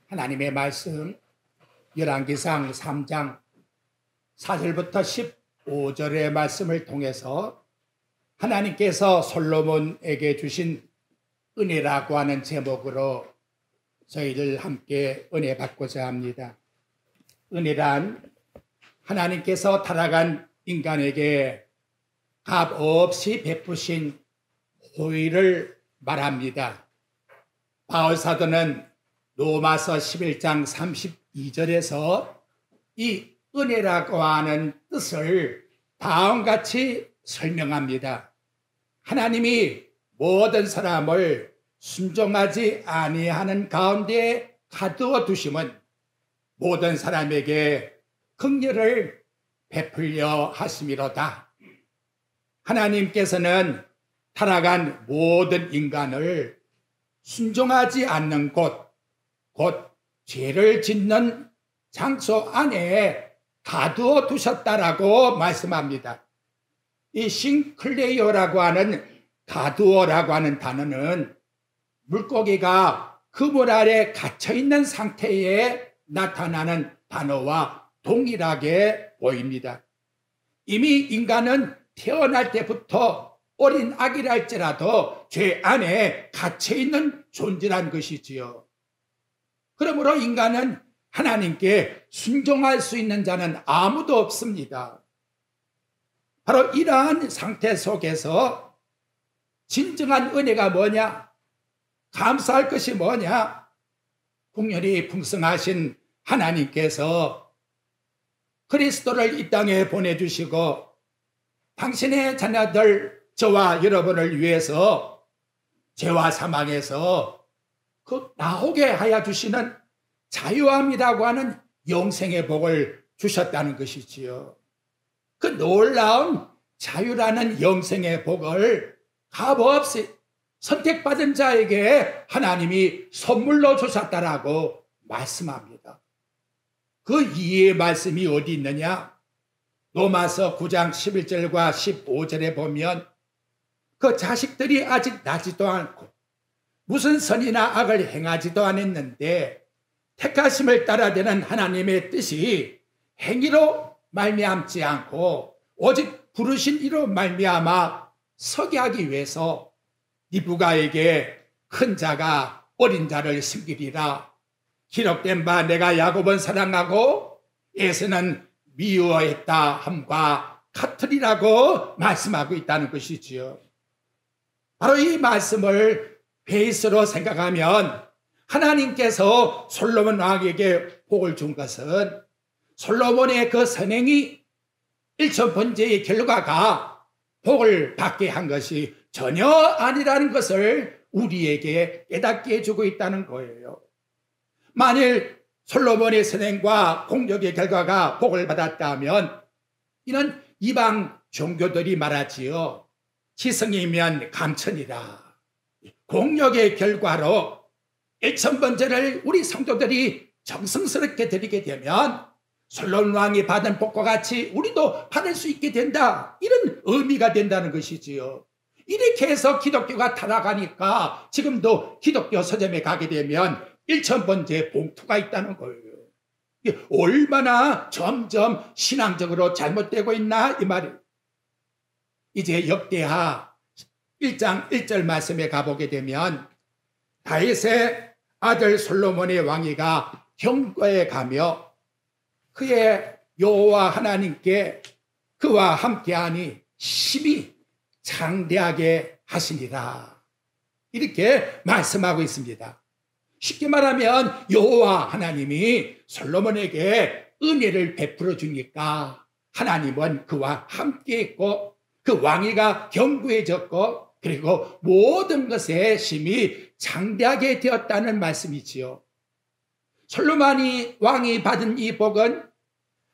하나님의 말씀 열왕기상 3장 4절부터 15절의 말씀을 통해서 하나님께서 솔로몬에게 주신 은혜라고 하는 제목으로 저희들 함께 은혜 받고자 합니다. 은혜란 하나님께서 타락한 인간에게 값없이 베푸신 호의를 말합니다. 바울 사도는 로마서 11장 32절에서 이 은혜라고 하는 뜻을 다음같이 설명합니다. 하나님이 모든 사람을 순종하지 아니하는 가운데 가두어 두심은 모든 사람에게 긍휼을 베풀려 하심이로다. 하나님께서는 타락한 모든 인간을 순종하지 않는 곧 죄를 짓는 장소 안에 가두어 두셨다라고 말씀합니다. 이 싱클레이어라고 하는 가두어라고 하는 단어는 물고기가 그물 아래 갇혀있는 상태에 나타나는 단어와 동일하게 보입니다. 이미 인간은 태어날 때부터 어린 아기랄지라도 죄 안에 갇혀있는 존재란 것이지요. 그러므로 인간은 하나님께 순종할 수 있는 자는 아무도 없습니다. 바로 이러한 상태 속에서 진정한 은혜가 뭐냐? 감사할 것이 뭐냐? 풍년이 풍성하신 하나님께서 그리스도를 이 땅에 보내주시고 당신의 자녀들 저와 여러분을 위해서 죄와 사망에서 나오게 하여 주시는 자유함이라고 하는 영생의 복을 주셨다는 것이지요. 그 놀라운 자유라는 영생의 복을 값없이 선택받은 자에게 하나님이 선물로 주셨다라고 말씀합니다. 그 이해의 말씀이 어디 있느냐? 로마서 9장 11절과 15절에 보면 그 자식들이 아직 나지도 않고 무슨 선이나 악을 행하지도 않았는데 택하심을 따라되는 하나님의 뜻이 행위로 말미암지 않고 오직 부르신 이로 말미암아 서게 하기 위해서 리브가에게 큰 자가 어린 자를 섬기리라. 기록된 바 내가 야곱은 사랑하고 에서는 미워했다 함과 같으리라고 말씀하고 있다는 것이지요. 바로 이 말씀을 베이스로 생각하면 하나님께서 솔로몬 왕에게 복을 준 것은 솔로몬의 그 선행이 일천번제의 결과가 복을 받게 한 것이 전혀 아니라는 것을 우리에게 깨닫게 해주고 있다는 거예요. 만일 솔로몬의 선행과 공력의 결과가 복을 받았다면 이는 이방 종교들이 말하지요. 지성이면 감천이라. 공력의 결과로 일천번제를 우리 성도들이 정성스럽게 드리게 되면 솔로몬 왕이 받은 복과 같이 우리도 받을 수 있게 된다. 이런 의미가 된다는 것이지요. 이렇게 해서 기독교가 타락하니까 지금도 기독교 서점에 가게 되면 일천번제 봉투가 있다는 거예요. 얼마나 점점 신앙적으로 잘못되고 있나 이 말이에요. 이제 역대하 1장 1절 말씀에 가보게 되면 다윗의 아들 솔로몬의 왕위가 경거에 가며 그의 여호와 하나님께 그와 함께하니 심히 장대하게 하시니라. 이렇게 말씀하고 있습니다. 쉽게 말하면 여호와 하나님이 솔로몬에게 은혜를 베풀어 주니까 하나님은 그와 함께 있고 그 왕위가 견고해졌고 그리고 모든 것에 심히 장대하게 되었다는 말씀이지요. 솔로몬이 왕이 받은 이 복은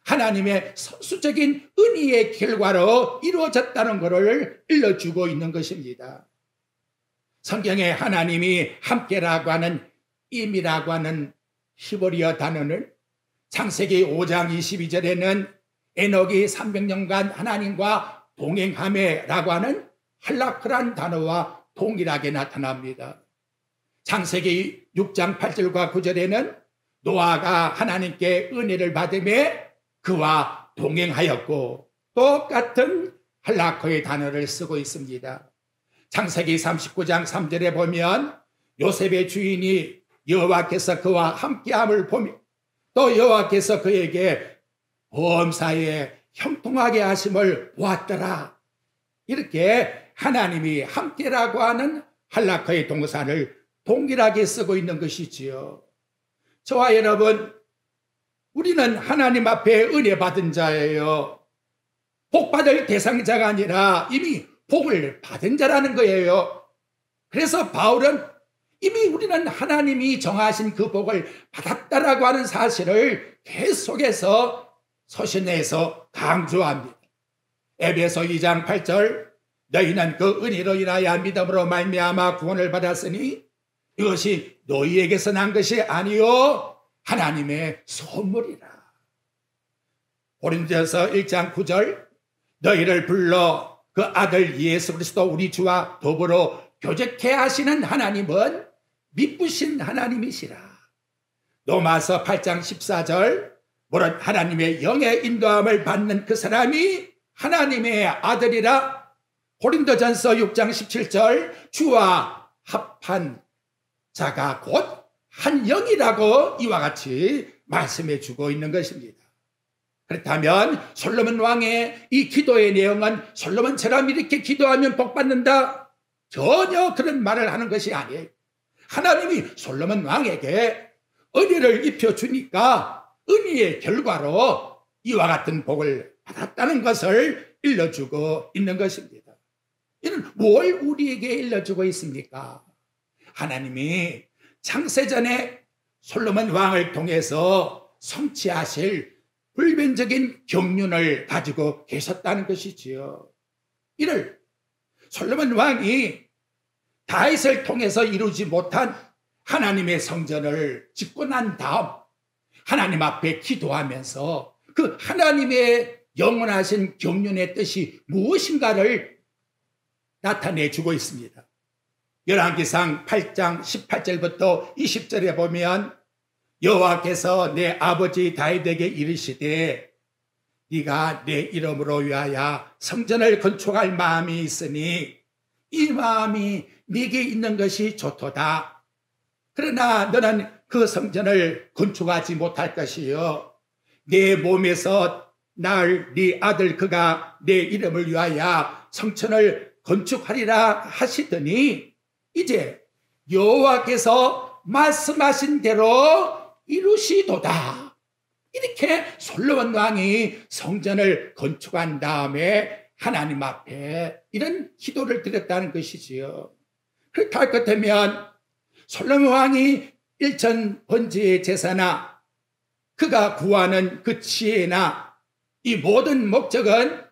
하나님의 선수적인 은혜의 결과로 이루어졌다는 것을 일러주고 있는 것입니다. 성경에 하나님이 함께라고 하는 임이라고 하는 히브리어 단어를 창세기 5장 22절에는 에녹이 300년간 하나님과 동행하매라고 하는 할라크란 단어와 동일하게 나타납니다. 창세기 6장 8절과 9절에는 노아가 하나님께 은혜를 받음에 그와 동행하였고 똑같은 할라커의 단어를 쓰고 있습니다. 창세기 39장 3절에 보면 요셉의 주인이 여호와께서 그와 함께함을 보며 또 여호와께서 그에게 범사에 형통하게 하심을 보았더라. 이렇게 하나님이 함께라고 하는 할라커의 동사를 동일하게 쓰고 있는 것이지요. 저와 여러분, 우리는 하나님 앞에 은혜 받은 자예요. 복 받을 대상자가 아니라 이미 복을 받은 자라는 거예요. 그래서 바울은 이미 우리는 하나님이 정하신 그 복을 받았다라고 하는 사실을 계속해서 서신에서 강조합니다. 에베소 2장 8절 너희는 그 은혜로 인하여 믿음으로 말미암아 구원을 받았으니 이것이 너희에게서 난 것이 아니요 하나님의 선물이라. 고린도전서 1장 9절 너희를 불러 그 아들 예수 그리스도 우리 주와 더불어 교제케 하시는 하나님은 미쁘신 하나님이시라. 로마서 8장 14절 무릇 하나님의 영의 인도함을 받는 그 사람이 하나님의 아들이라. 고린도전서 6장 17절 주와 합한 자가 곧 한 영이라고 이와 같이 말씀해 주고 있는 것입니다. 그렇다면 솔로몬 왕의 이 기도의 내용은 솔로몬처럼 이렇게 기도하면 복 받는다? 전혀 그런 말을 하는 것이 아니에요. 하나님이 솔로몬 왕에게 은혜를 입혀주니까 은혜의 결과로 이와 같은 복을 받았다는 것을 일러주고 있는 것입니다. 이는 뭘 우리에게 일러주고 있습니까? 하나님이 창세전에 솔로몬 왕을 통해서 성취하실 불변적인 경륜을 가지고 계셨다는 것이지요. 이를 솔로몬 왕이 다윗을 통해서 이루지 못한 하나님의 성전을 짓고 난 다음 하나님 앞에 기도하면서 그 하나님의 영원하신 경륜의 뜻이 무엇인가를 나타내 주고 있습니다. 열왕기상 8장 18절부터 20절에 보면 여호와께서 내 아버지 다윗에게 이르시되 네가 내 이름으로 위하여 성전을 건축할 마음이 있으니 이 마음이 네게 있는 것이 좋도다. 그러나 너는 그 성전을 건축하지 못할 것이요 내 몸에서 낳을 네 아들 그가 내 이름을 위하여 성전을 건축하리라 하시더니 이제 여호와께서 말씀하신 대로 이루시도다. 이렇게 솔로몬 왕이 성전을 건축한 다음에 하나님 앞에 이런 기도를 드렸다는 것이지요. 그렇게 할 것 되면 솔로몬 왕이 일천 번제의 제사나 그가 구하는 그 지혜나 이 모든 목적은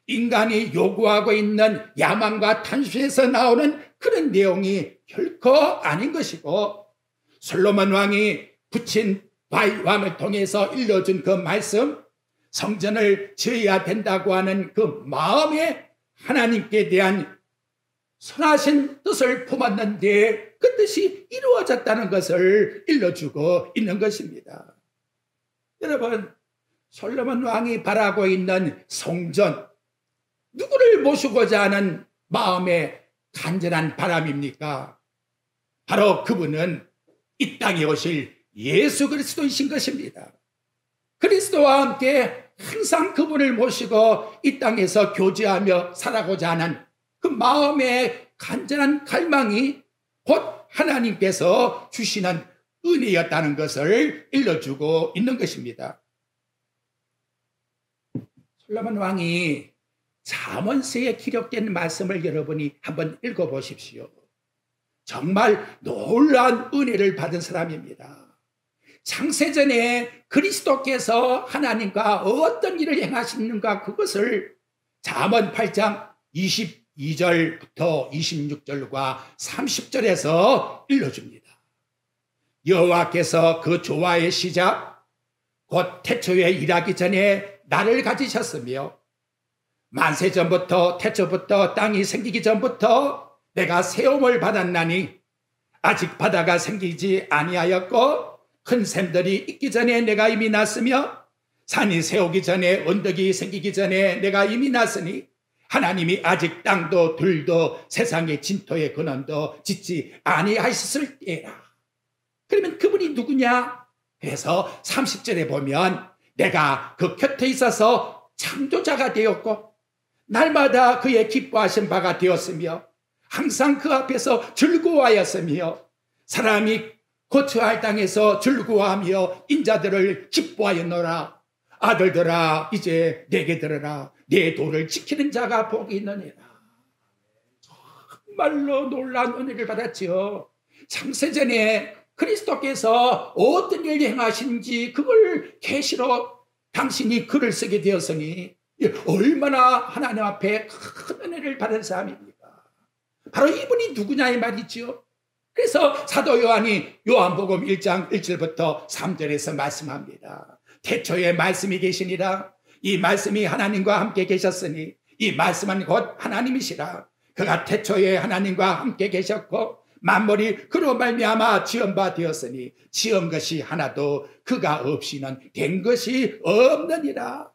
인간이 요구하고 있는 야망과 탐심에서 나오는 그런 내용이 결코 아닌 것이고 솔로몬 왕이 붙인 다윗 왕을 통해서 일러준 그 말씀 성전을 지어야 된다고 하는 그 마음에 하나님께 대한 선하신 뜻을 품었는데 그 뜻이 이루어졌다는 것을 일러주고 있는 것입니다. 여러분 솔로몬 왕이 바라고 있는 성전 누구를 모시고자 하는 마음의 간절한 바람입니까? 바로 그분은 이 땅에 오실 예수 그리스도이신 것입니다. 그리스도와 함께 항상 그분을 모시고 이 땅에서 교제하며 살아가고자 하는 그 마음의 간절한 갈망이 곧 하나님께서 주시는 은혜였다는 것을 일러주고 있는 것입니다. 솔로몬 왕이 잠언서에 기록된 말씀을 여러분이 한번 읽어보십시오. 정말 놀라운 은혜를 받은 사람입니다. 창세전에 그리스도께서 하나님과 어떤 일을 행하시는가 그것을 잠언 8장 22절부터 26절과 30절에서 일러줍니다. 여호와께서 그 조화의 시작 곧 태초에 일하기 전에 나를 가지셨으며 만세전부터 태초부터 땅이 생기기 전부터 내가 세움을 받았나니 아직 바다가 생기지 아니하였고 큰 샘들이 있기 전에 내가 이미 났으며 산이 세우기 전에 언덕이 생기기 전에 내가 이미 났으니 하나님이 아직 땅도 들도 세상의 진토의 근원도 짓지 아니하셨을 때라. 그러면 그분이 누구냐? 그래서 30절에 보면 내가 그 곁에 있어서 창조자가 되었고 날마다 그의 기뻐하신 바가 되었으며 항상 그 앞에서 즐거워하였으며 사람이 거처할 땅에서 즐거워하며 인자들을 기뻐하였노라. 아들들아 이제 내게 들으라. 내 도를 지키는 자가 복이 있느니라. 정말로 놀라운 은혜를 받았지요. 창세전에 그리스도께서 어떤 일을 행하신지 그걸 계시로 당신이 글을 쓰게 되었으니 얼마나 하나님 앞에 큰 은혜를 받은 사람입니까? 바로 이분이 누구냐 이 말이지요. 그래서 사도 요한이 요한복음 1장 1절부터 3절에서 말씀합니다. 태초에 말씀이 계시니라. 이 말씀이 하나님과 함께 계셨으니 이 말씀은 곧 하나님이시라. 그가 태초에 하나님과 함께 계셨고 만물이 그로 말미암아 지은 바 되었으니 지은 것이 하나도 그가 없이는 된 것이 없느니라.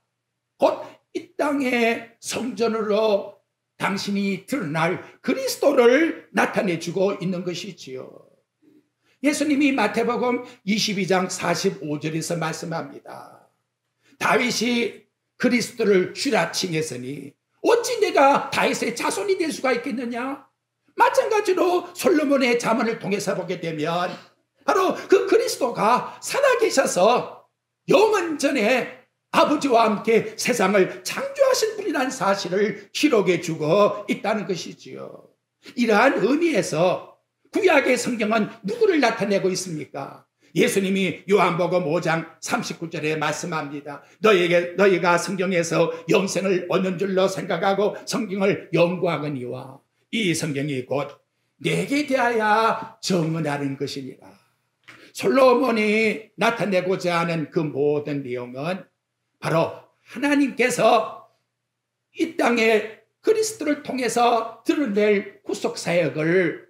곧 이 땅의 성전으로 당신이 드러날 그리스도를 나타내주고 있는 것이지요. 예수님이 마태복음 22장 45절에서 말씀합니다. 다윗이 그리스도를 주라 칭했으니 어찌 내가 다윗의 자손이 될 수가 있겠느냐? 마찬가지로 솔로몬의 잠언을 통해서 보게 되면 바로 그 그리스도가 살아계셔서 영원 전에 아버지와 함께 세상을 창조하신 분이라는 사실을 기록해 주고 있다는 것이지요. 이러한 의미에서 구약의 성경은 누구를 나타내고 있습니까? 예수님이 요한복음 5장 39절에 말씀합니다. 너희가 성경에서 영생을 얻는 줄로 생각하고 성경을 연구하거니와 이 성경이 곧 내게 대하여 증언하는 것이니라. 솔로몬이 나타내고자 하는 그 모든 내용은 바로 하나님께서 이 땅에 그리스도를 통해서 드러낼 구속사역을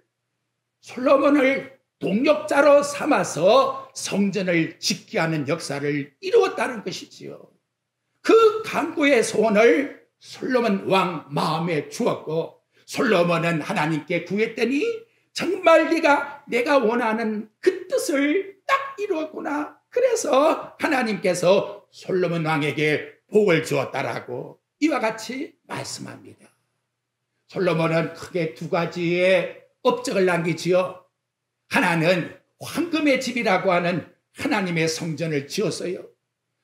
솔로몬을 동력자로 삼아서 성전을 짓게 하는 역사를 이루었다는 것이지요. 그 간구의 소원을 솔로몬 왕 마음에 주었고 솔로몬은 하나님께 구했더니 정말 내가 원하는 그 뜻을 딱 이루었구나. 그래서 하나님께서 솔로몬 왕에게 복을 주었다라고 이와 같이 말씀합니다. 솔로몬은 크게 두 가지의 업적을 남기지요. 하나는 황금의 집이라고 하는 하나님의 성전을 지었어요.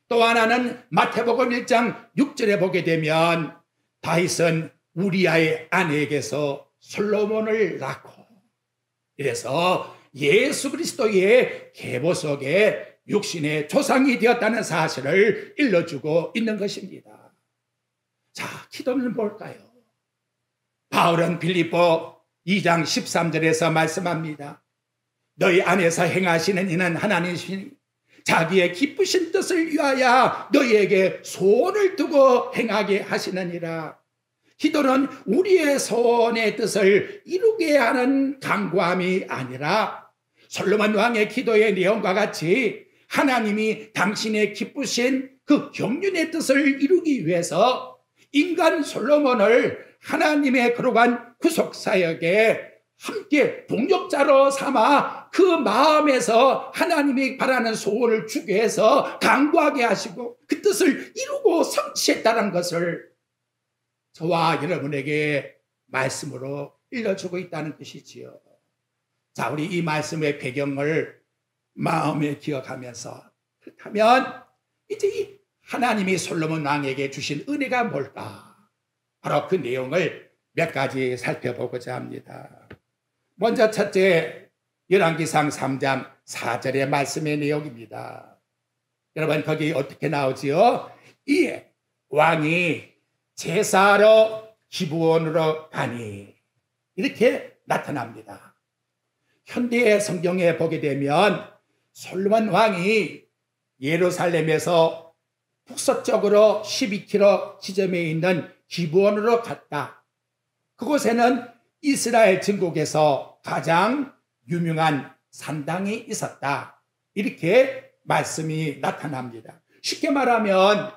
또 하나는 마태복음 1장 6절에 보게 되면 다윗은 우리아의 아내에게서 솔로몬을 낳고 이래서 예수 그리스도의 계보 속에 육신의 조상이 되었다는 사실을 일러주고 있는 것입니다. 자, 기도는 뭘까요? 바울은 빌립보 2장 13절에서 말씀합니다. 너희 안에서 행하시는 이는 하나님이시니 자기의 기쁘신 뜻을 위하여 너희에게 소원을 두고 행하게 하시느니라. 기도는 우리의 소원의 뜻을 이루게 하는 간구함이 아니라 솔로몬 왕의 기도의 내용과 같이 하나님이 당신의 기쁘신 그 경륜의 뜻을 이루기 위해서 인간 솔로몬을 하나님의 그러한 구속사역에 함께 동력자로 삼아 그 마음에서 하나님이 바라는 소원을 주게 해서 간구하게 하시고 그 뜻을 이루고 성취했다는 것을 저와 여러분에게 말씀으로 일러주고 있다는 뜻이지요. 자, 우리 이 말씀의 배경을 마음에 기억하면서 그렇다면 이제 이 하나님이 솔로몬 왕에게 주신 은혜가 뭘까? 바로 그 내용을 몇 가지 살펴보고자 합니다. 먼저 첫째, 열왕기상 3장 4절의 말씀의 내용입니다. 여러분 거기 어떻게 나오지요? 이 왕이 제사하러 기브온으로 가니 이렇게 나타납니다. 현대의 성경에 보게 되면 솔로몬 왕이 예루살렘에서 북서쪽으로 12km 지점에 있는 기브온으로 갔다. 그곳에는 이스라엘 전국에서 가장 유명한 산당이 있었다. 이렇게 말씀이 나타납니다. 쉽게 말하면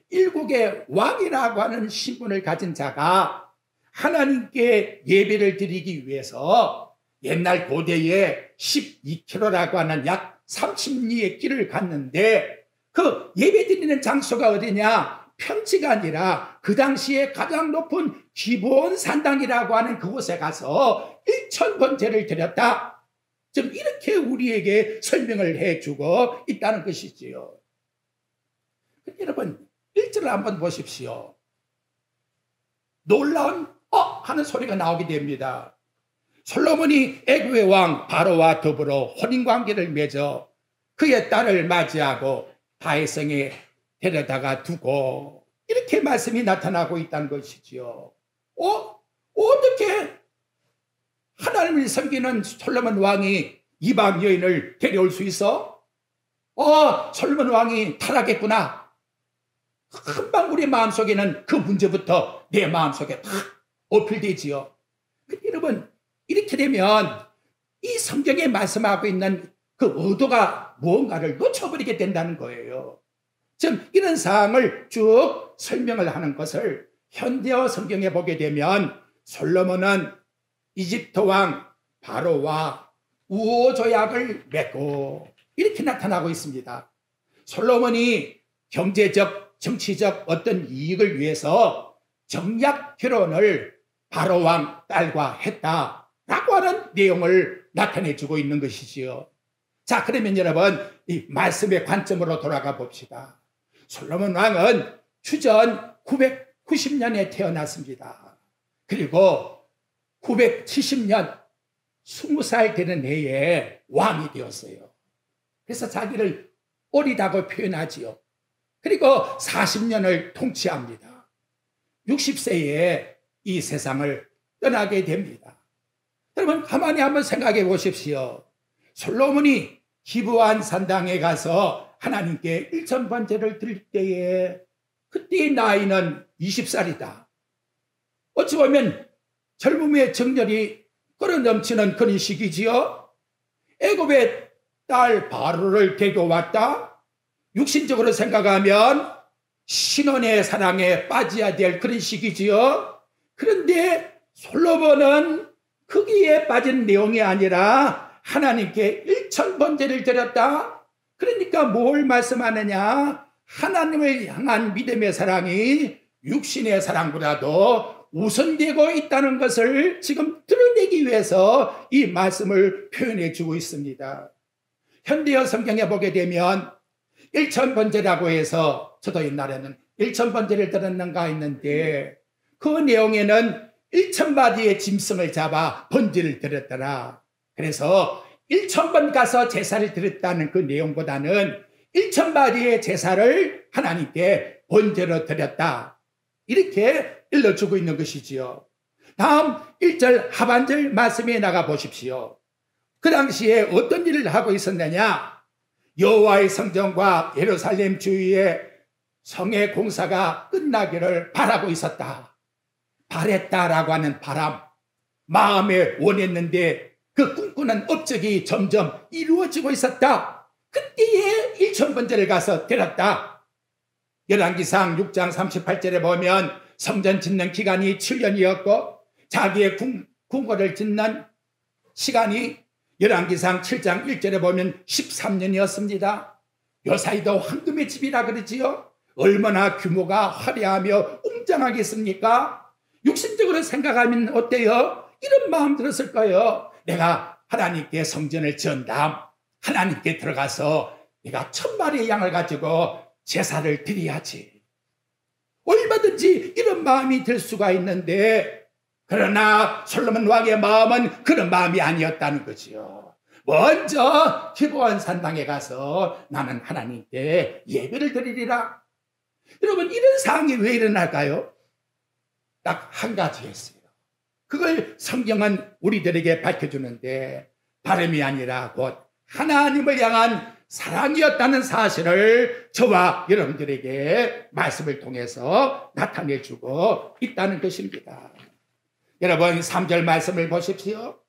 일국의 왕이라고 하는 신분을 가진 자가 하나님께 예배를 드리기 위해서 옛날 고대에 12km라고 하는 약 30리의 길을 갔는데 그 예배 드리는 장소가 어디냐? 평지가 아니라 그 당시에 가장 높은 기브온 산당이라고 하는 그곳에 가서 1000번제를 드렸다. 지금 이렇게 우리에게 설명을 해주고 있다는 것이지요. 여러분 1절을 한번 보십시오. 놀라운 하는 소리가 나오게 됩니다. 솔로몬이 애굽의 왕 바로와 더불어 혼인관계를 맺어 그의 딸을 맞이하고 바해성에 데려다가 두고 이렇게 말씀이 나타나고 있다는 것이지요. 어떻게 하나님을 섬기는 솔로몬 왕이 이방 여인을 데려올 수 있어? 솔로몬 왕이 타락했구나. 금방 우리 마음속에는 그 문제부터 내 마음속에 다 어필되지요. 여러분 이렇게 되면 이 성경에 말씀하고 있는 그 의도가 무언가를 놓쳐버리게 된다는 거예요. 지금 이런 사항을 쭉 설명을 하는 것을 현대어 성경에 보게 되면 솔로몬은 이집트 왕 바로와 우호조약을 맺고 이렇게 나타나고 있습니다. 솔로몬이 경제적, 정치적 어떤 이익을 위해서 정략 결혼을 바로 왕 딸과 했다라고 하는 내용을 나타내주고 있는 것이지요. 자, 그러면 여러분 이 말씀의 관점으로 돌아가 봅시다. 솔로몬 왕은 주전 990년에 태어났습니다. 그리고 970년 20살 되는 해에 왕이 되었어요. 그래서 자기를 어리다고 표현하지요. 그리고 40년을 통치합니다. 60세에 이 세상을 떠나게 됩니다. 여러분 가만히 한번 생각해 보십시오. 솔로몬이 기브온 산당에 가서 하나님께 1000번제를 드릴 때에 그때의 나이는 20살이다. 어찌 보면 젊음의 정열이 끌어넘치는 그런 시기지요. 애굽의 딸 바로를 데려왔다. 육신적으로 생각하면 신혼의 사랑에 빠져야 될 그런 시기지요. 그런데 솔로몬은 거기에 빠진 내용이 아니라 하나님께 1000번제를 드렸다. 그러니까 뭘 말씀하느냐? 하나님을 향한 믿음의 사랑이 육신의 사랑보다도 우선되고 있다는 것을 지금 드러내기 위해서 이 말씀을 표현해 주고 있습니다. 현대어 성경에 보게 되면 1000번제라고 해서 저도 옛날에는 1000번제를 드렸는가 했는데 그 내용에는 1000마리의 짐승을 잡아 번제를 드렸더라. 그래서 1000번 가서 제사를 드렸다는 그 내용보다는 1000마리의 제사를 하나님께 번제로 드렸다. 이렇게 일러주고 있는 것이지요. 다음 1절 하반절 말씀에 나가 보십시오. 그 당시에 어떤 일을 하고 있었느냐? 여호와의 성전과 예루살렘 주위에 성의 공사가 끝나기를 바라고 있었다. 바랬다라고 하는 바람, 마음에 원했는데 그 꿈꾸는 업적이 점점 이루어지고 있었다. 그때에 1000번제를 가서 드렸다. 열왕기상 6장 38절에 보면 성전 짓는 기간이 7년이었고 자기의 궁궐을 짓는 시간이 열왕기상 7장 1절에 보면 13년이었습니다. 요 사이도 황금의 집이라 그러지요. 얼마나 규모가 화려하며 웅장하겠습니까? 육신적으로 생각하면 어때요? 이런 마음 들었을 거예요. 내가 하나님께 성전을 지은 다음 하나님께 들어가서 내가 1000마리의 양을 가지고 제사를 드려야지. 얼마든지 이런 마음이 들 수가 있는데 그러나 솔로몬 왕의 마음은 그런 마음이 아니었다는 거지요. 먼저 기브온 산당에 가서 나는 하나님께 예배를 드리리라. 여러분 이런 상황이 왜 일어날까요? 딱 한 가지였어요. 그걸 성경은 우리들에게 밝혀주는데 다름이 아니라 곧 하나님을 향한 사랑이었다는 사실을 저와 여러분들에게 말씀을 통해서 나타내주고 있다는 것입니다. 여러분 3절 말씀을 보십시오.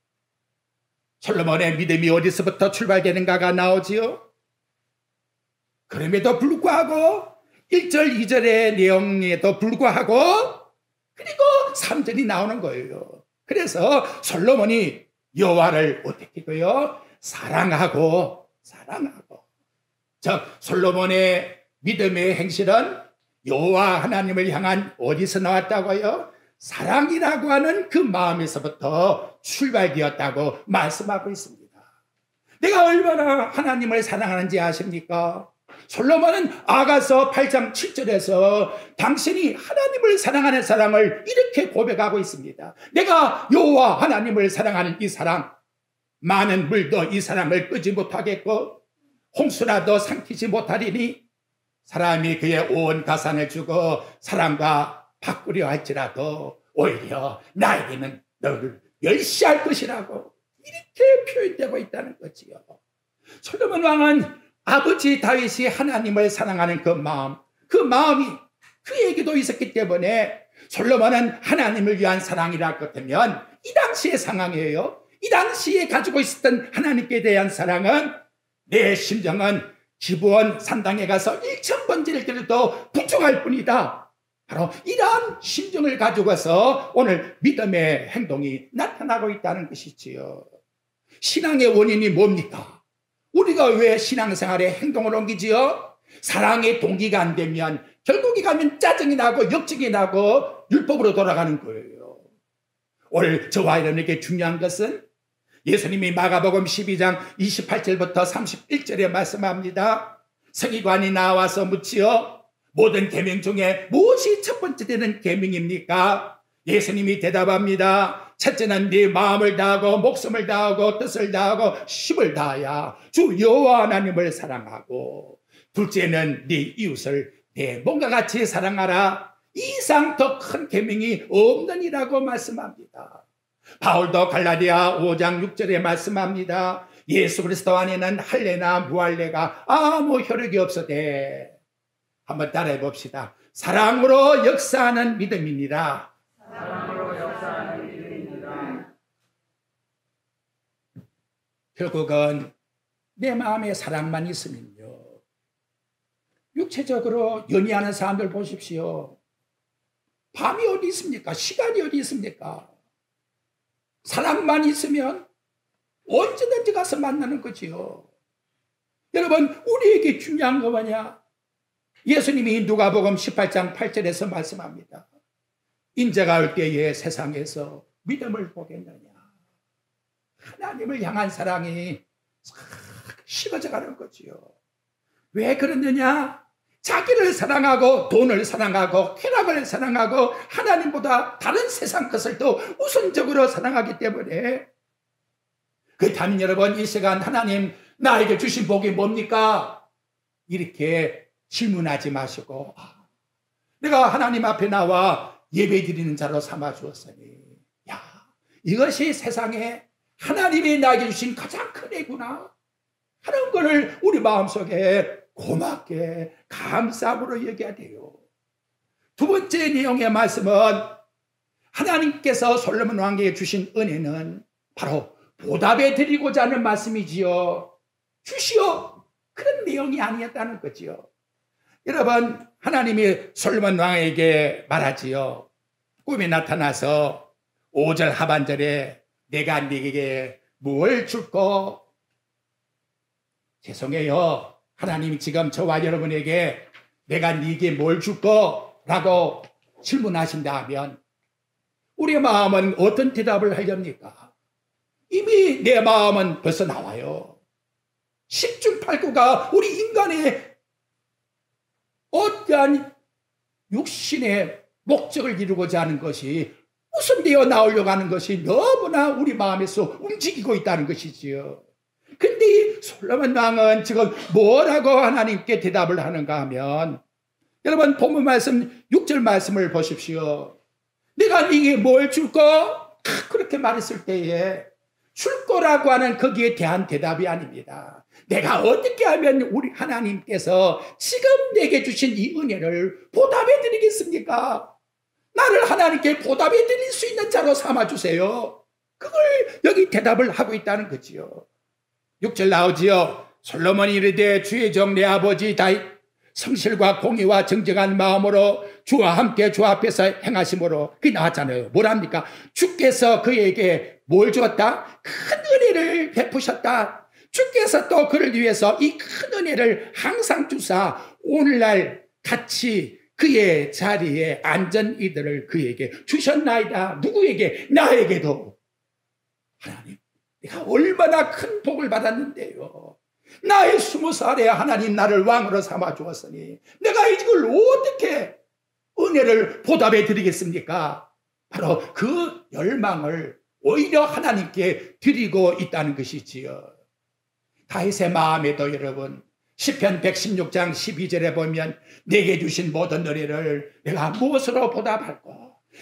솔로몬의 믿음이 어디서부터 출발되는가가 나오지요. 그럼에도 불구하고 1절, 2절의 내용에도 불구하고 그리고 3절이 나오는 거예요. 그래서 솔로몬이 여호와를 어떻게 했고요? 사랑하고. 즉 솔로몬의 믿음의 행실은 여호와 하나님을 향한 어디서 나왔다고요? 사랑이라고 하는 그 마음에서부터 출발되었다고 말씀하고 있습니다. 내가 얼마나 하나님을 사랑하는지 아십니까? 솔로몬은 아가서 8장 7절에서 당신이 하나님을 사랑하는 사랑을 이렇게 고백하고 있습니다. 내가 여호와 하나님을 사랑하는 이 사랑, 많은 물도 이 사랑을 끄지 못하겠고 홍수라도 삼키지 못하리니 사람이 그의 온 가산을 주고 사랑과 바꾸려 할지라도 오히려 나에게는 너를 멸시할 것이라고 이렇게 표현되고 있다는 거지요. 솔로몬 왕은 아버지 다윗이 하나님을 사랑하는 그 마음이 그에게도 있었기 때문에 솔로몬은 하나님을 위한 사랑이라 같으면 이 당시의 상황이에요. 이 당시에 가지고 있었던 하나님께 대한 사랑은 내 심정은 기브온 산당에 가서 1000번째를 드려도 부족할 뿐이다. 바로 이러한 심정을 가지고서 오늘 믿음의 행동이 나타나고 있다는 것이지요. 신앙의 원인이 뭡니까? 우리가 왜 신앙생활에 행동을 옮기지요? 사랑의 동기가 안 되면 결국에 가면 짜증이 나고 역증이 나고 율법으로 돌아가는 거예요. 오늘 저와 여러분에게 중요한 것은 예수님이 마가복음 12장 28절부터 31절에 말씀합니다. 서기관이 나와서 묻지요. 모든 계명 중에 무엇이 첫 번째 되는 계명입니까? 예수님이 대답합니다. 첫째는 네 마음을 다하고 목숨을 다하고 뜻을 다하고 힘을 다하여 주 여호와 하나님을 사랑하고, 둘째는 네 이웃을 내 몸과 같이 사랑하라. 이 이상 더 큰 계명이 없느니라고 말씀합니다. 바울도 갈라디아 5장 6절에 말씀합니다. 예수 그리스도 안에는 할례나 무할례가 아무 효력이 없으되, 한번 따라해 봅시다. 사랑으로 역사하는 믿음이니라. 사랑으로 역사하는 믿음이니라. 결국은 내 마음에 사랑만 있으면요, 육체적으로 연애하는 사람들 보십시오. 밤이 어디 있습니까? 시간이 어디 있습니까? 사랑만 있으면 언제든지 가서 만나는 거지요. 여러분, 우리에게 중요한 거 뭐냐? 예수님이 누가복음 18장 8절에서 말씀합니다. 인자가 올 때에 세상에서 믿음을 보겠느냐. 하나님을 향한 사랑이 식어져 가는 거지요. 왜 그러느냐? 자기를 사랑하고 돈을 사랑하고 쾌락을 사랑하고 하나님보다 다른 세상 것을 더 우선적으로 사랑하기 때문에. 그렇다면 여러분, 이 시간 하나님 나에게 주신 복이 뭡니까? 이렇게 질문하지 마시고, 내가 하나님 앞에 나와 예배 드리는 자로 삼아 주었으니, 야, 이것이 세상에 하나님이 나에게 주신 가장 큰 애구나 하는 것을 우리 마음속에 고맙게 감사함으로 얘기해야 돼요. 두 번째 내용의 말씀은 하나님께서 솔로몬 왕에게 주신 은혜는 바로 보답해 드리고자 하는 말씀이지요. 주시오, 그런 내용이 아니었다는 거지요. 여러분, 하나님이 솔로몬 왕에게 말하지요. 꿈에 나타나서 5절 하반절에 내가 네게 뭘 줄까? 죄송해요. 하나님이 지금 저와 여러분에게 내가 네게 뭘 줄까? 라고 질문하신다면 우리의 마음은 어떤 대답을 하렵니까? 이미 내 마음은 벌써 나와요. 10중 8구가 우리 인간의 어떠한 육신의 목적을 이루고자 하는 것이 우선되어 나오려고 하는 것이 너무나 우리 마음에서 움직이고 있다는 것이지요. 근데 이 솔로몬 왕은 지금 뭐라고 하나님께 대답을 하는가 하면, 여러분 본문 말씀 6절 말씀을 보십시오. 내가 네게 뭘 줄까? 그렇게 말했을 때에 줄 거라고 하는 거기에 대한 대답이 아닙니다. 내가 어떻게 하면 우리 하나님께서 지금 내게 주신 이 은혜를 보답해 드리겠습니까? 나를 하나님께 보답해 드릴 수 있는 자로 삼아주세요. 그걸 여기 대답을 하고 있다는 거지요. 6절 나오지요. 솔로몬이 이르되 주의 종 내 아버지 다윗 성실과 공의와 정정한 마음으로 주와 함께 주 앞에서 행하심으로 그게 나왔잖아요. 뭐랍니까? 주께서 그에게 뭘 주었다? 큰 은혜를 베푸셨다. 주께서 또 그를 위해서 이 큰 은혜를 항상 주사 오늘날 같이 그의 자리에 앉은 이들을 그에게 주셨나이다. 누구에게? 나에게도. 하나님, 내가 얼마나 큰 복을 받았는데요. 나의 20살에 하나님 나를 왕으로 삼아 주었으니 내가 이걸 어떻게 은혜를 보답해 드리겠습니까? 바로 그 열망을 오히려 하나님께 드리고 있다는 것이지요. 다윗의 마음에도 여러분 시편 116장 12절에 보면 내게 주신 모든 은혜를 내가 무엇으로 보답할까?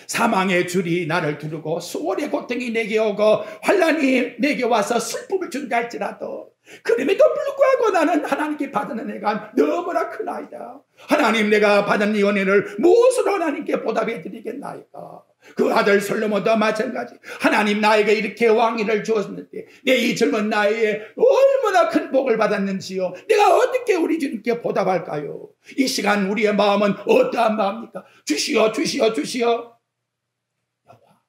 사망의 줄이 나를 두르고 수월의 고통이 내게 오고 환난이 내게 와서 슬픔을 준다 할지라도 그럼에도 불구하고 나는 하나님께 받은 은혜가 너무나 크나이다. 하나님, 내가 받은 이 은혜를 무엇으로 하나님께 보답해 드리겠나이까? 그 아들 솔로몬도 마찬가지. 하나님, 나에게 이렇게 왕위를 주었는데 내 이 젊은 나이에 얼마나 큰 복을 받았는지요. 내가 어떻게 우리 주님께 보답할까요? 이 시간 우리의 마음은 어떠한 마음입니까? 주시오, 주시오, 주시오.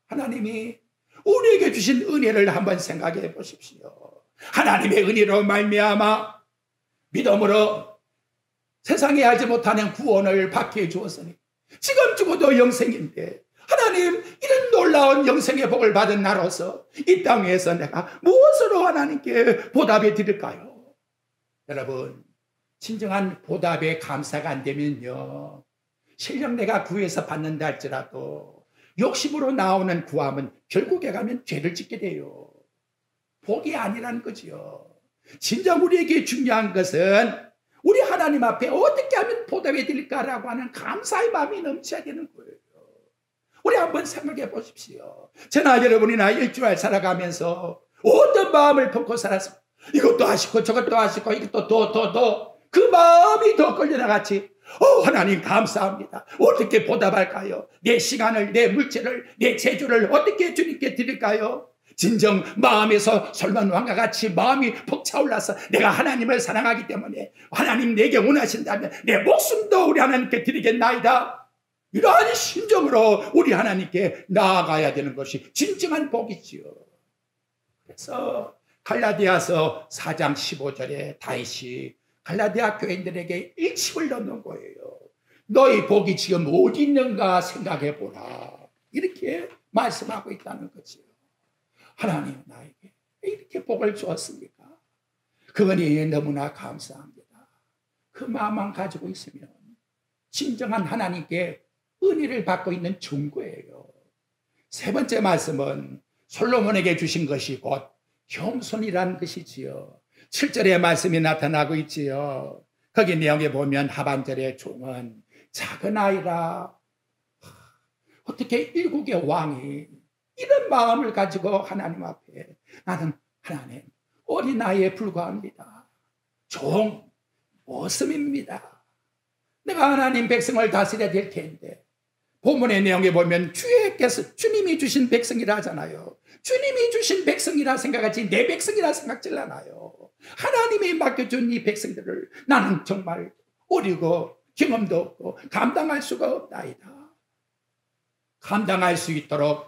하나님이 우리에게 주신 은혜를 한번 생각해 보십시오. 하나님의 은혜로 말미암아 믿음으로 세상에 알지 못하는 구원을 받게 주었으니 지금 죽어도 영생인데 하나님, 이런 놀라운 영생의 복을 받은 나로서 이 땅에서 내가 무엇으로 하나님께 보답해 드릴까요? 여러분, 진정한 보답에 감사가 안 되면요, 실력 내가 구해서 받는다 할지라도 욕심으로 나오는 구함은 결국에 가면 죄를 짓게 돼요. 복이 아니라는 거지요. 진정 우리에게 중요한 것은 우리 하나님 앞에 어떻게 하면 보답해 드릴까라고 하는 감사의 마음이 넘쳐야 되는 거예요. 우리 한번 생각해 보십시오. 저나 여러분이나 일주일 살아가면서 어떤 마음을 품고 살았습니까? 이것도 하시고 저것도 하시고 이것도 그 마음이 더 끌려나갔지. 하나님 감사합니다. 어떻게 보답할까요? 내 시간을, 내 물질을, 내 재주를 어떻게 주님께 드릴까요? 진정 마음에서 솔로몬 왕과 같이 마음이 벅차올라서 내가 하나님을 사랑하기 때문에 하나님 내게 원하신다면 내 목숨도 우리 하나님께 드리겠나이다. 이러한 심정으로 우리 하나님께 나아가야 되는 것이 진정한 복이지요. 그래서 갈라디아서 4장 15절에 다윗이 갈라디아 교인들에게 일침을 넣는 거예요. 너희 복이 지금 어디 있는가 생각해 보라. 이렇게 말씀하고 있다는 거지요. 하나님 나에게 이렇게 복을 주었습니까? 그 은혜에 너무나 감사합니다. 그 마음만 가지고 있으면 진정한 하나님께 은혜를 받고 있는 증거예요. 세 번째 말씀은 솔로몬에게 주신 것이 곧 겸손이라는 것이지요. 7절의 말씀이 나타나고 있지요. 거기 내용에 보면 하반절의 종은 작은 아이라. 어떻게 일국의 왕이 이런 마음을 가지고 하나님 앞에 나는 하나님 어린아이에 불과합니다. 종 모습입니다. 내가 하나님 백성을 다스려야 될 텐데 본문의 내용에 보면 주님이 주신 백성이라 하잖아요. 주님이 주신 백성이라 생각하지 내 백성이라 생각질 않아요. 하나님이 맡겨준 이 백성들을 나는 정말 어리고 경험도 없고 감당할 수가 없나이다. 감당할 수 있도록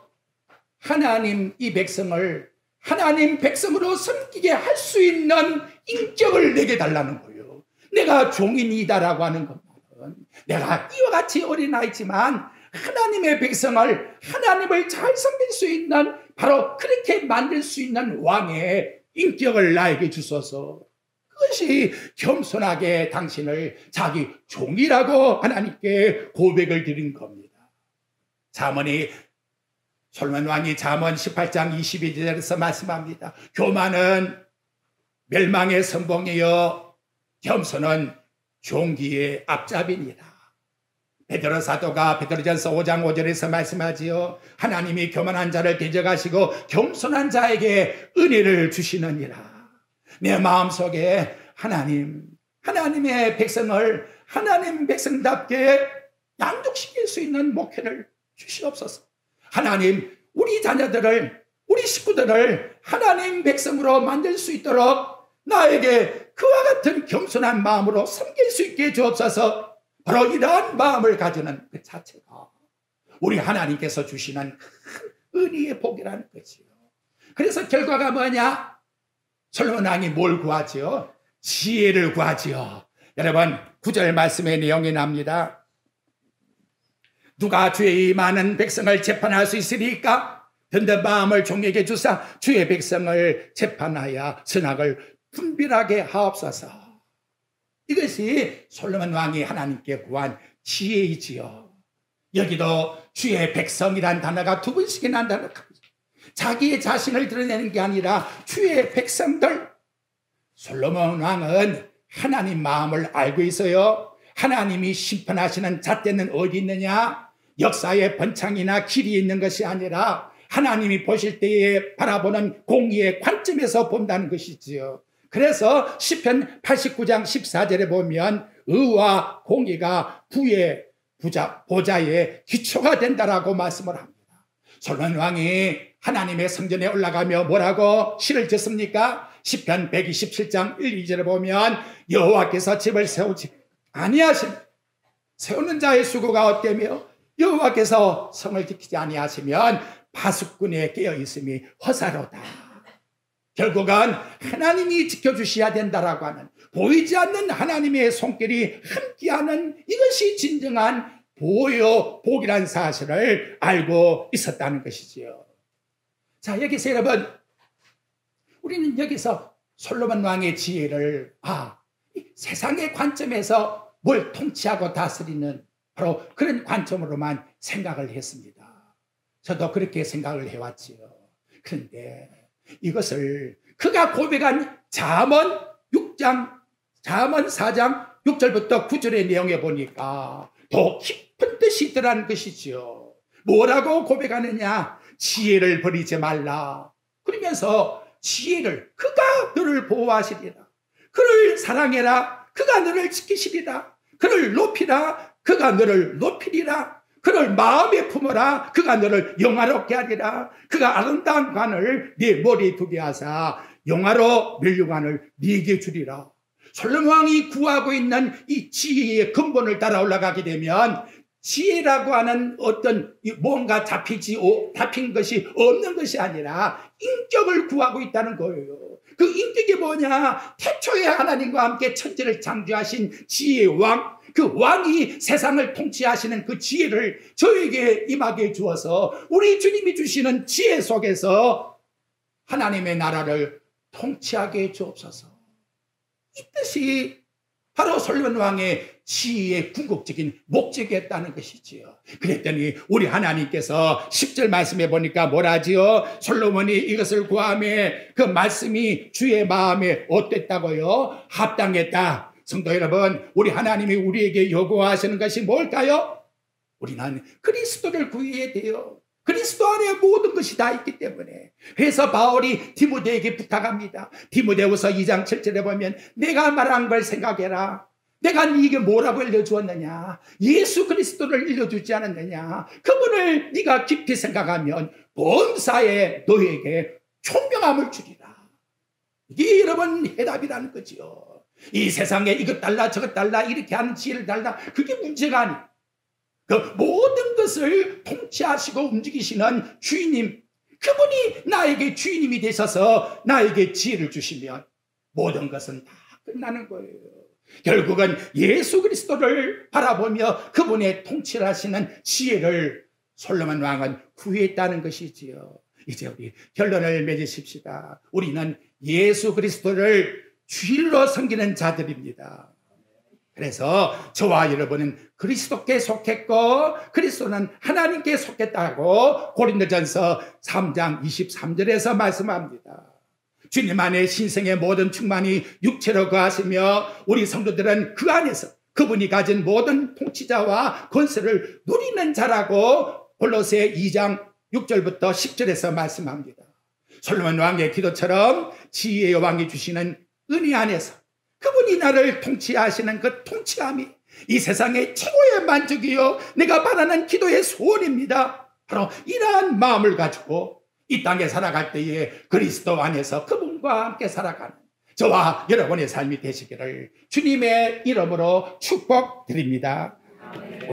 하나님 이 백성을 하나님 백성으로 섬기게 할 수 있는 인격을 내게 달라는 거예요. 내가 종인이다라고 하는 것은 내가 이와 같이 어린아이지만 하나님의 백성을 하나님을 잘 섬길 수 있는 바로 그렇게 만들 수 있는 왕의 인격을 나에게 주소서. 그것이 겸손하게 당신을 자기 종이라고 하나님께 고백을 드린 겁니다. 잠언이 솔로몬 왕이 잠언 18장 22절에서 말씀합니다. 교만은 멸망의 선봉이요 겸손은 종기의 앞잡이니라. 베드로 사도가 베드로전서 5장 5절에서 말씀하지요. 하나님이 교만한 자를 대적하시고 겸손한 자에게 은혜를 주시느니라. 내 마음속에 하나님의 백성을 하나님 백성답게 양육시킬 수 있는 목회를 주시옵소서. 하나님, 우리 자녀들을, 우리 식구들을 하나님 백성으로 만들 수 있도록 나에게 그와 같은 겸손한 마음으로 섬길 수 있게 주옵소서. 바로 이러한 마음을 가지는 그 자체가 우리 하나님께서 주시는 큰 은혜의 복이라는 거지요. 그래서 결과가 뭐냐? 솔로몬 왕이 뭘 구하지요? 지혜를 구하지요. 여러분 9절 말씀의 내용이 납니다. 누가 주의 많은 백성을 재판할 수 있으리까? 든든 마음을 종에게 주사 주의 백성을 재판하여 선악을 분별하게 하옵소서. 이것이 솔로몬 왕이 하나님께 구한 지혜이지요. 여기도 주의 백성이란 단어가 두 번씩이나 나옵니다. 자기의 자신을 드러내는 게 아니라 주의 백성들. 솔로몬 왕은 하나님 마음을 알고 있어요. 하나님이 심판하시는 잣대는 어디 있느냐? 역사의 번창이나 길이 있는 것이 아니라 하나님이 보실 때에 바라보는 공의의 관점에서 본다는 것이지요. 그래서 시편 89장 14절에 보면 의와 공의가 부의 보좌의 기초가 된다라고 말씀을 합니다. 솔로몬 왕이 하나님의 성전에 올라가며 뭐라고 시를 짓습니까? 시편 127장 1, 2절에 보면 여호와께서 집을 세우지 아니하시면 세우는 자의 수고가 어때며 여호와께서 성을 지키지 아니하시면 파수꾼에 깨어 있음이 허사로다. 결국은 하나님이 지켜주셔야 된다라고 하는 보이지 않는 하나님의 손길이 함께하는 이것이 진정한 복이라는 사실을 알고 있었다는 것이지요. 자, 여기서 여러분 우리는 여기서 솔로몬 왕의 지혜를 세상의 관점에서 뭘 통치하고 다스리는 바로 그런 관점으로만 생각을 했습니다. 저도 그렇게 생각을 해왔지요. 그런데 이것을 그가 고백한 잠언 4장 6절부터 9절의 내용에 보니까 더 깊은 뜻이 있더라는 것이지요. 뭐라고 고백하느냐? 지혜를 버리지 말라. 그러면서 지혜를 그가 너를 보호하시리라. 그를 사랑해라. 그가 너를 지키시리라. 그를 높이라. 그가 너를 높이리라. 그를 마음에 품어라. 그가 너를 영화롭게 하리라. 그가 아름다운 관을 네 머리에 두게 하사 영화로 면류관을 네게 주리라. 솔로몬 왕이 구하고 있는 이 지혜의 근본을 따라 올라가게 되면 지혜라고 하는 어떤 뭔가 잡힌 것이 없는 것이 아니라 인격을 구하고 있다는 거예요. 그 인격이 뭐냐? 태초에 하나님과 함께 천지를 창조하신 지혜의 왕, 그 왕이 세상을 통치하시는 그 지혜를 저에게 임하게 주어서 우리 주님이 주시는 지혜 속에서 하나님의 나라를 통치하게 주옵소서. 이 뜻이 바로 솔로몬 왕의 지혜의 궁극적인 목적이었다는 것이지요. 그랬더니 우리 하나님께서 10절 말씀해 보니까 뭐라지요? 솔로몬이 이것을 구함에 그 말씀이 주의 마음에 어땠다고요? 합당했다. 성도 여러분, 우리 하나님이 우리에게 요구하시는 것이 뭘까요? 우리는 그리스도를 구해야 돼요. 그리스도 안에 모든 것이 다 있기 때문에. 그래서 바울이 디모데에게 부탁합니다. 디모데후서 2장 7절에 보면 내가 말한 걸 생각해라. 내가 네게 뭐라고 알려주었느냐? 예수 그리스도를 알려주지 않았느냐? 그분을 네가 깊이 생각하면 범사에 너에게 총명함을 주리라. 이게 여러분 해답이라는 거지요. 이 세상에 이것 달라 저것 달라 이렇게 하는 지혜를 달라, 그게 문제가 아니에요. 그 모든 것을 통치하시고 움직이시는 주인님, 그분이 나에게 주인님이 되셔서 나에게 지혜를 주시면 모든 것은 다 끝나는 거예요. 결국은 예수 그리스도를 바라보며 그분의 통치를 하시는 지혜를 솔로몬 왕은 구했다는 것이지요. 이제 우리 결론을 맺으십시다. 우리는 예수 그리스도를 주일로 섬기는 자들입니다. 그래서 저와 여러분은 그리스도께 속했고 그리스도는 하나님께 속했다고 고린도전서 3장 23절에서 말씀합니다. 주님 안에 신성의 모든 충만이 육체로 거하시며 우리 성도들은 그 안에서 그분이 가진 모든 통치자와 권세를 누리는 자라고 골로새 2장 6절부터 10절에서 말씀합니다. 솔로몬 왕의 기도처럼 지혜의 왕이 주시는 은혜 안에서 그분이 나를 통치하시는 그 통치함이 이 세상의 최고의 만족이요 내가 바라는 기도의 소원입니다. 바로 이러한 마음을 가지고 이 땅에 살아갈 때에 그리스도 안에서 그분과 함께 살아가는 저와 여러분의 삶이 되시기를 주님의 이름으로 축복드립니다.